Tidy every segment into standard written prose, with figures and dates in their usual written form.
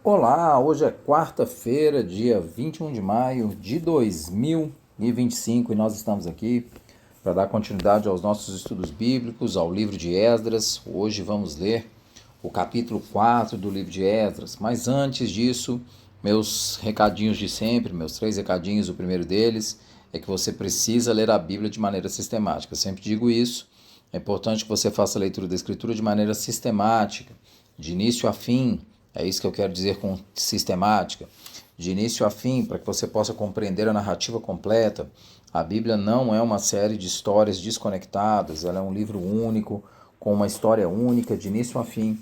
Olá, hoje é quarta-feira, dia 21 de maio de 2025 e nós estamos aqui para dar continuidade aos nossos estudos bíblicos, ao livro de Esdras. Hoje vamos ler o capítulo 4 do livro de Esdras, mas antes disso, meus recadinhos de sempre, meus 3 recadinhos. O primeiro deles é que você precisa ler a Bíblia de maneira sistemática. Eu sempre digo isso. É importante que você faça a leitura da Escritura de maneira sistemática, de início a fim. É isso que eu quero dizer com sistemática, de início a fim, para que você possa compreender a narrativa completa. A Bíblia não é uma série de histórias desconectadas, ela é um livro único, com uma história única, de início a fim,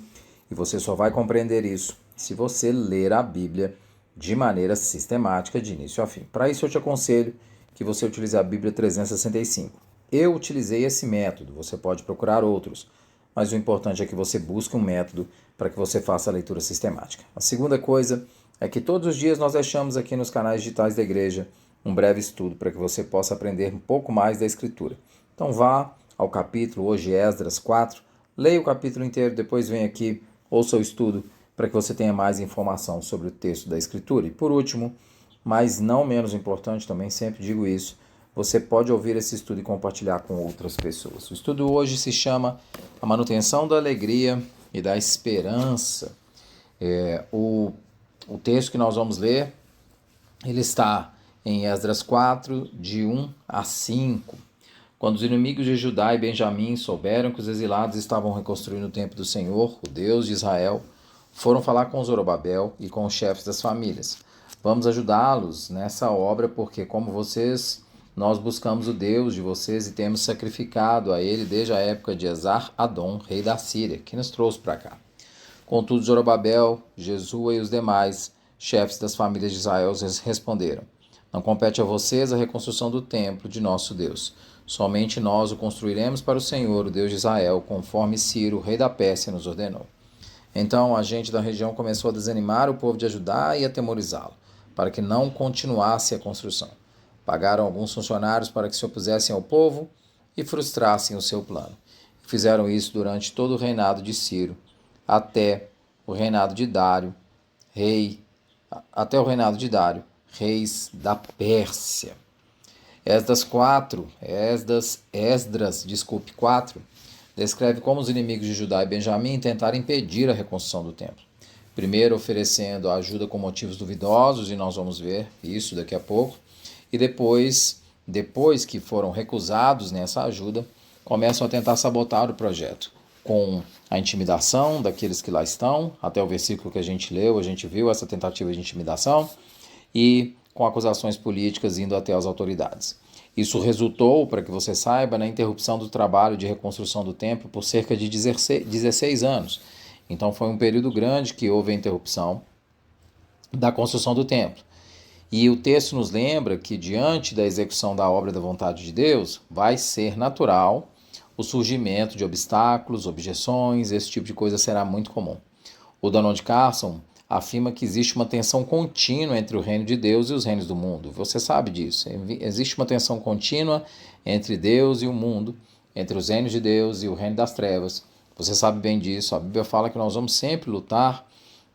e você só vai compreender isso se você ler a Bíblia de maneira sistemática, de início a fim. Para isso eu te aconselho que você utilize a Bíblia 365. Eu utilizei esse método, você pode procurar outros, mas o importante é que você busque um método para que você faça a leitura sistemática. A segunda coisa é que todos os dias nós deixamos aqui nos canais digitais da igreja um breve estudo para que você possa aprender um pouco mais da Escritura. Então vá ao capítulo, hoje Esdras 4, leia o capítulo inteiro, depois vem aqui, ouça o estudo para que você tenha mais informação sobre o texto da Escritura. E por último, mas não menos importante também, sempre digo isso, você pode ouvir esse estudo e compartilhar com outras pessoas. O estudo hoje se chama A Manutenção da Alegria e da Esperança. O texto que nós vamos ler, ele está em Esdras 4, de 1 a 5. Quando os inimigos de Judá e Benjamim souberam que os exilados estavam reconstruindo o templo do Senhor, o Deus de Israel, foram falar com Zorobabel e com os chefes das famílias. Vamos ajudá-los nessa obra, porque como vocês, nós buscamos o Deus de vocês e temos sacrificado a ele desde a época de Esar-Adom, rei da Síria, que nos trouxe para cá. Contudo, Zorobabel, Jesua e os demais chefes das famílias de Israel responderam: Não compete a vocês a reconstrução do templo de nosso Deus. Somente nós o construiremos para o Senhor, o Deus de Israel, conforme Ciro, rei da Pérsia, nos ordenou. Então a gente da região começou a desanimar o povo de Judá e atemorizá-lo, para que não continuasse a construção. Pagaram alguns funcionários para que se opusessem ao povo e frustrassem o seu plano. Fizeram isso durante todo o reinado de Ciro, até o reinado de Dário, até o reinado de Dário, reis da Pérsia. Esdras 4, descreve como os inimigos de Judá e Benjamim tentaram impedir a reconstrução do templo. Primeiro oferecendo ajuda com motivos duvidosos, e nós vamos ver isso daqui a pouco, e depois que foram recusados nessa ajuda, começam a tentar sabotar o projeto, com a intimidação daqueles que lá estão, até o versículo que a gente leu, a gente viu essa tentativa de intimidação, e com acusações políticas indo até as autoridades. Isso resultou, para que você saiba, na interrupção do trabalho de reconstrução do templo por cerca de 16 anos. Então foi um período grande que houve a interrupção da construção do templo. E o texto nos lembra que, diante da execução da obra da vontade de Deus, vai ser natural o surgimento de obstáculos, objeções, esse tipo de coisa será muito comum. O Donald Carson afirma que existe uma tensão contínua entre o reino de Deus e os reinos do mundo. Você sabe disso. Existe uma tensão contínua entre Deus e o mundo, entre os reinos de Deus e o reino das trevas. Você sabe bem disso. A Bíblia fala que nós vamos sempre lutar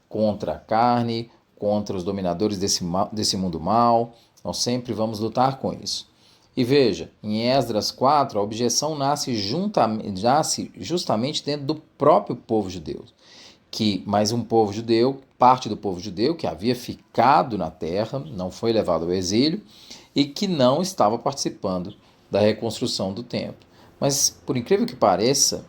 contra a carne, contra os dominadores desse mundo mal. Nós sempre vamos lutar com isso. E veja, em Esdras 4, a objeção nasce justamente dentro do próprio povo judeu. Mas um povo judeu, parte do povo judeu que havia ficado na terra, não foi levado ao exílio e que não estava participando da reconstrução do templo. Mas, por incrível que pareça,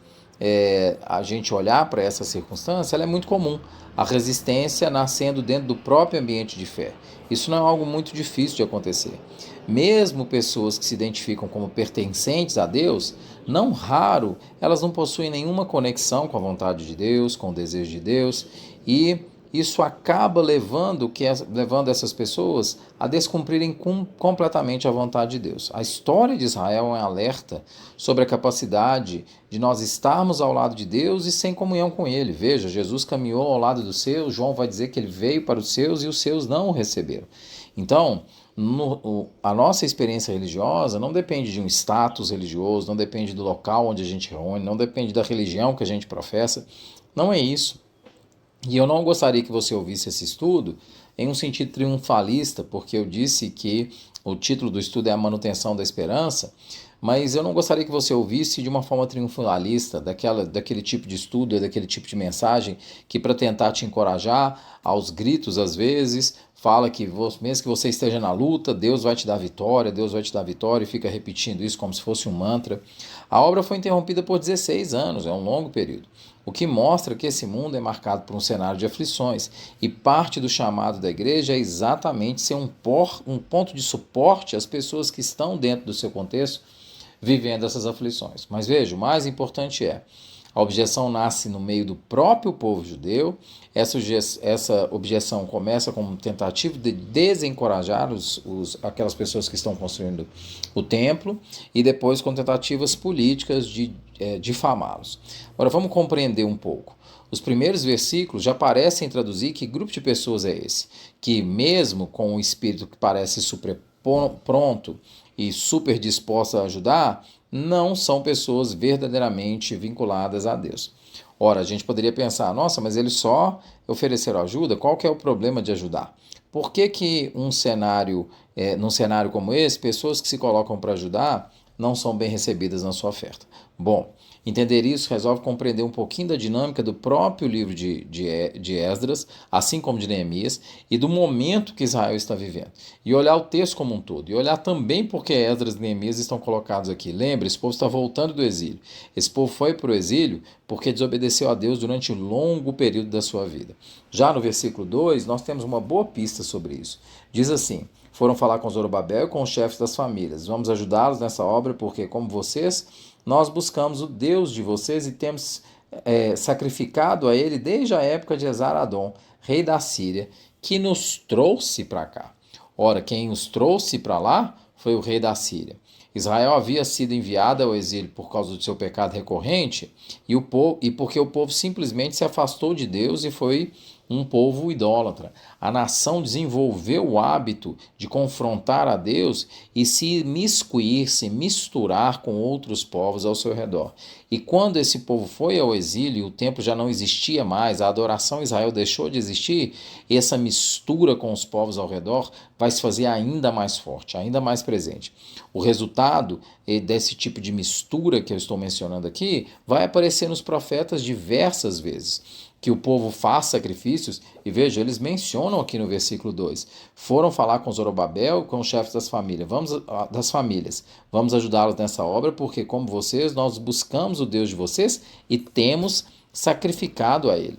a gente olhar para essa circunstância, ela é muito comum. A resistência nascendo dentro do próprio ambiente de fé. Isso não é algo muito difícil de acontecer. Mesmo pessoas que se identificam como pertencentes a Deus, não raro, elas não possuem nenhuma conexão com a vontade de Deus, com o desejo de Deus, e isso acaba levando essas pessoas a descumprirem completamente a vontade de Deus. A história de Israel é um alerta sobre a capacidade de nós estarmos ao lado de Deus e sem comunhão com Ele. Veja, Jesus caminhou ao lado dos seus, João vai dizer que ele veio para os seus e os seus não o receberam. Então, a nossa experiência religiosa não depende de um status religioso, não depende do local onde a gente reúne, não depende da religião que a gente professa, não é isso. E eu não gostaria que você ouvisse esse estudo em um sentido triunfalista, porque eu disse que o título do estudo é A Manutenção da Esperança, mas eu não gostaria que você ouvisse de uma forma triunfalista, daquele tipo de estudo, daquele tipo de mensagem que, para tentar te encorajar, aos gritos às vezes, fala que mesmo que você esteja na luta, Deus vai te dar vitória, Deus vai te dar vitória, e fica repetindo isso como se fosse um mantra. A obra foi interrompida por 16 anos, é um longo período, o que mostra que esse mundo é marcado por um cenário de aflições, e parte do chamado da igreja é exatamente ser um ponto de suporte às pessoas que estão dentro do seu contexto vivendo essas aflições. Mas veja, o mais importante é, a objeção nasce no meio do próprio povo judeu. Essa objeção começa como tentativa de desencorajar aquelas pessoas que estão construindo o templo, e depois com tentativas políticas de difamá-los. Agora vamos compreender um pouco. Os primeiros versículos já parecem traduzir que grupo de pessoas é esse, que mesmo com um espírito que parece super pronto e super disposta a ajudar, não são pessoas verdadeiramente vinculadas a Deus. Ora, a gente poderia pensar, nossa, mas eles só ofereceram ajuda, qual que é o problema de ajudar? Por que que num cenário como esse, pessoas que se colocam para ajudar não são bem recebidas na sua oferta? Bom, entender isso resolve compreender um pouquinho da dinâmica do próprio livro de Esdras, assim como de Neemias, e do momento que Israel está vivendo. E olhar o texto como um todo. E olhar também porque Esdras e Neemias estão colocados aqui. Lembre, esse povo está voltando do exílio. Esse povo foi para o exílio porque desobedeceu a Deus durante um longo período da sua vida. Já no versículo 2, nós temos uma boa pista sobre isso. Diz assim: foram falar com Zorobabel e com os chefes das famílias. Vamos ajudá-los nessa obra porque, como vocês, nós buscamos o Deus de vocês e temos sacrificado a ele desde a época de Esar-Adom, rei da Síria, que nos trouxe para cá. Ora, quem os trouxe para lá foi o rei da Síria. Israel havia sido enviado ao exílio por causa do seu pecado recorrente e porque o povo simplesmente se afastou de Deus e foi um povo idólatra. A nação desenvolveu o hábito de confrontar a Deus e se miscuir, se misturar com outros povos ao seu redor. E quando esse povo foi ao exílio, o templo já não existia mais, a adoração em Israel deixou de existir, essa mistura com os povos ao redor vai se fazer ainda mais forte, ainda mais presente. O resultado desse tipo de mistura que eu estou mencionando aqui vai aparecer nos profetas diversas vezes. Que o povo faz sacrifícios, e veja, eles mencionam aqui no versículo 2, foram falar com Zorobabel, com os chefes das famílias, vamos ajudá-los nessa obra, porque como vocês, nós buscamos o Deus de vocês e temos sacrificado a ele.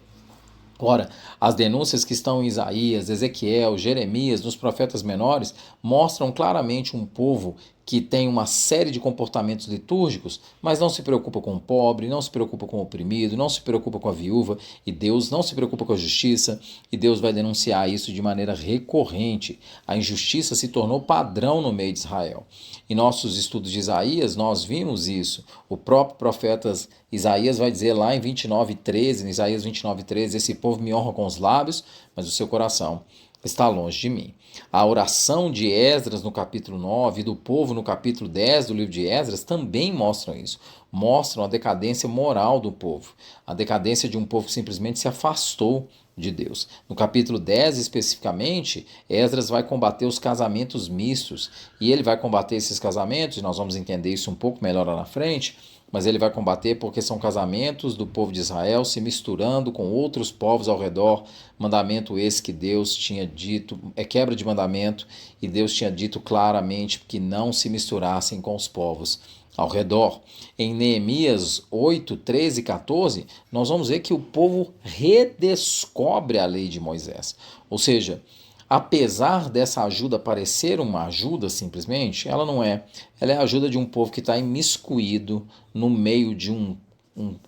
Ora, as denúncias que estão em Isaías, Ezequiel, Jeremias, nos profetas menores, mostram claramente um povo que tem uma série de comportamentos litúrgicos, mas não se preocupa com o pobre, não se preocupa com o oprimido, não se preocupa com a viúva, e Deus não se preocupa com a justiça, e Deus vai denunciar isso de maneira recorrente. A injustiça se tornou padrão no meio de Israel. Em nossos estudos de Isaías, nós vimos isso. O próprio profeta Isaías vai dizer lá em 29:13, em Isaías 29:13, esse povo me honra com os lábios, mas o seu coração está longe de mim. A oração de Esdras no capítulo 9 e do povo no capítulo 10 do livro de Esdras também mostram isso. Mostram a decadência moral do povo. A decadência de um povo que simplesmente se afastou de Deus. No capítulo 10, especificamente, Esdras vai combater os casamentos mistos. E ele vai combater esses casamentos, e nós vamos entender isso um pouco melhor lá na frente, mas ele vai combater porque são casamentos do povo de Israel se misturando com outros povos ao redor, mandamento esse que Deus tinha dito, é quebra de mandamento, e Deus tinha dito claramente que não se misturassem com os povos ao redor. Em Neemias 8, 13 e 14, nós vamos ver que o povo redescobre a lei de Moisés. Ou seja, apesar dessa ajuda parecer uma ajuda simplesmente, ela não é. Ela é a ajuda de um povo que está imiscuído no meio de um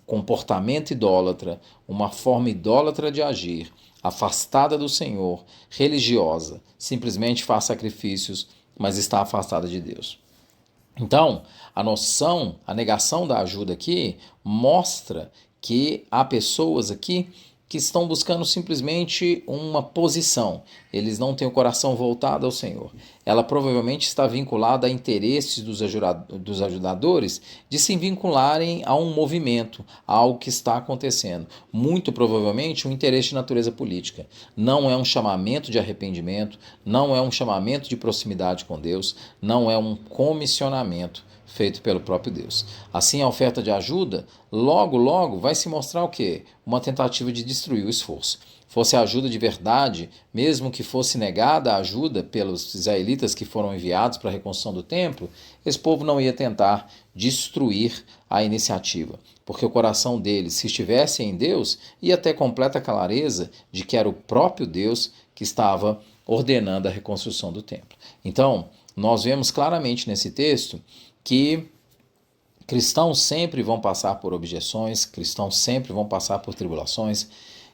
comportamento idólatra, uma forma idólatra de agir, afastada do Senhor, religiosa, simplesmente faz sacrifícios, mas está afastada de Deus. Então, a negação da ajuda aqui mostra que há pessoas aqui que estão buscando simplesmente uma posição. Eles não têm o coração voltado ao Senhor. Ela provavelmente está vinculada a interesses dos ajudadores de se vincularem a um movimento, a algo que está acontecendo. Muito provavelmente um interesse de natureza política. Não é um chamamento de arrependimento, não é um chamamento de proximidade com Deus, não é um comissionamento feito pelo próprio Deus. Assim, a oferta de ajuda, logo vai se mostrar o quê? Uma tentativa de destruir o esforço. Fosse ajuda de verdade, mesmo que fosse negada a ajuda pelos israelitas que foram enviados para a reconstrução do templo, esse povo não ia tentar destruir a iniciativa, porque o coração deles, se estivesse em Deus, ia ter completa clareza de que era o próprio Deus que estava ordenando a reconstrução do templo. Então, nós vemos claramente nesse texto que cristãos sempre vão passar por objeções, cristãos sempre vão passar por tribulações,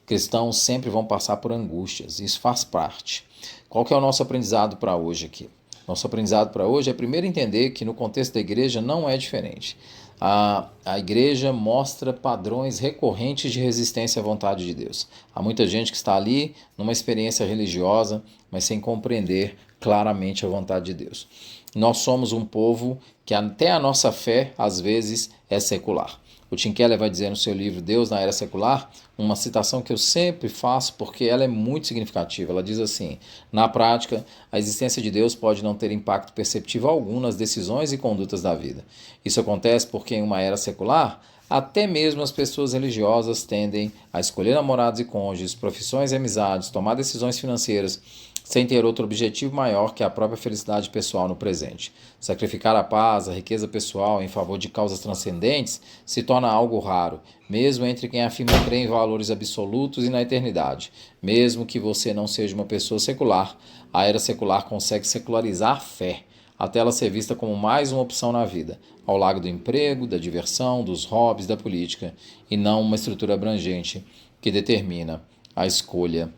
cristãos sempre vão passar por angústias. Isso faz parte. Qual que é o nosso aprendizado para hoje aqui? Nosso aprendizado para hoje é primeiro entender que no contexto da igreja não é diferente. A igreja mostra padrões recorrentes de resistência à vontade de Deus. Há muita gente que está ali numa experiência religiosa, mas sem compreender claramente a vontade de Deus. Nós somos um povo que até a nossa fé, às vezes, é secular. O Tim Keller vai dizer no seu livro Deus na Era Secular, uma citação que eu sempre faço porque ela é muito significativa. Ela diz assim: na prática, a existência de Deus pode não ter impacto perceptível algum nas decisões e condutas da vida. Isso acontece porque em uma era secular, até mesmo as pessoas religiosas tendem a escolher namorados e cônjuges, profissões e amizades, tomar decisões financeiras, sem ter outro objetivo maior que a própria felicidade pessoal no presente. Sacrificar a paz, a riqueza pessoal em favor de causas transcendentes se torna algo raro, mesmo entre quem afirma crer em valores absolutos e na eternidade. Mesmo que você não seja uma pessoa secular, a era secular consegue secularizar a fé, até ela ser vista como mais uma opção na vida, ao lado do emprego, da diversão, dos hobbies, da política, e não uma estrutura abrangente que determina a escolha,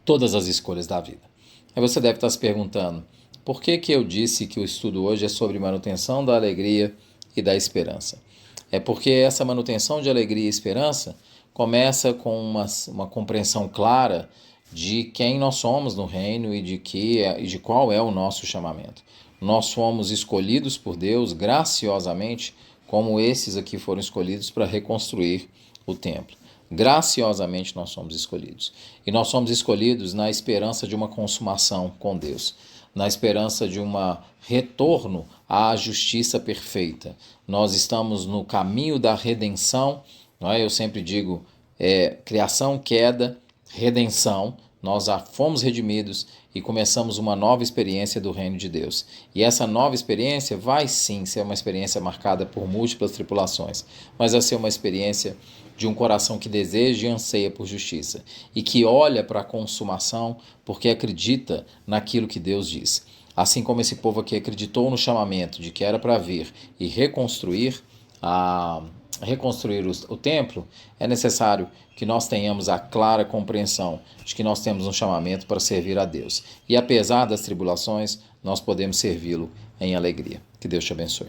todas as escolhas da vida. Aí você deve estar se perguntando, por que eu disse que o estudo hoje é sobre manutenção da alegria e da esperança? É porque essa manutenção de alegria e esperança começa com uma compreensão clara de quem nós somos no reino e de qual é o nosso chamamento. Nós fomos escolhidos por Deus graciosamente, como esses aqui foram escolhidos para reconstruir o templo. Graciosamente nós somos escolhidos. E nós somos escolhidos na esperança de uma consumação com Deus, na esperança de um retorno à justiça perfeita. Nós estamos no caminho da redenção, não é? Eu sempre digo, criação, queda, redenção. Nós já fomos redimidos e começamos uma nova experiência do reino de Deus. E essa nova experiência vai sim ser uma experiência marcada por múltiplas tribulações, mas vai ser uma experiência de um coração que deseja e anseia por justiça e que olha para a consumação porque acredita naquilo que Deus diz. Assim como esse povo aqui acreditou no chamamento de que era para vir e reconstruir o templo, é necessário que nós tenhamos a clara compreensão de que nós temos um chamamento para servir a Deus. E apesar das tribulações, nós podemos servi-lo em alegria. Que Deus te abençoe.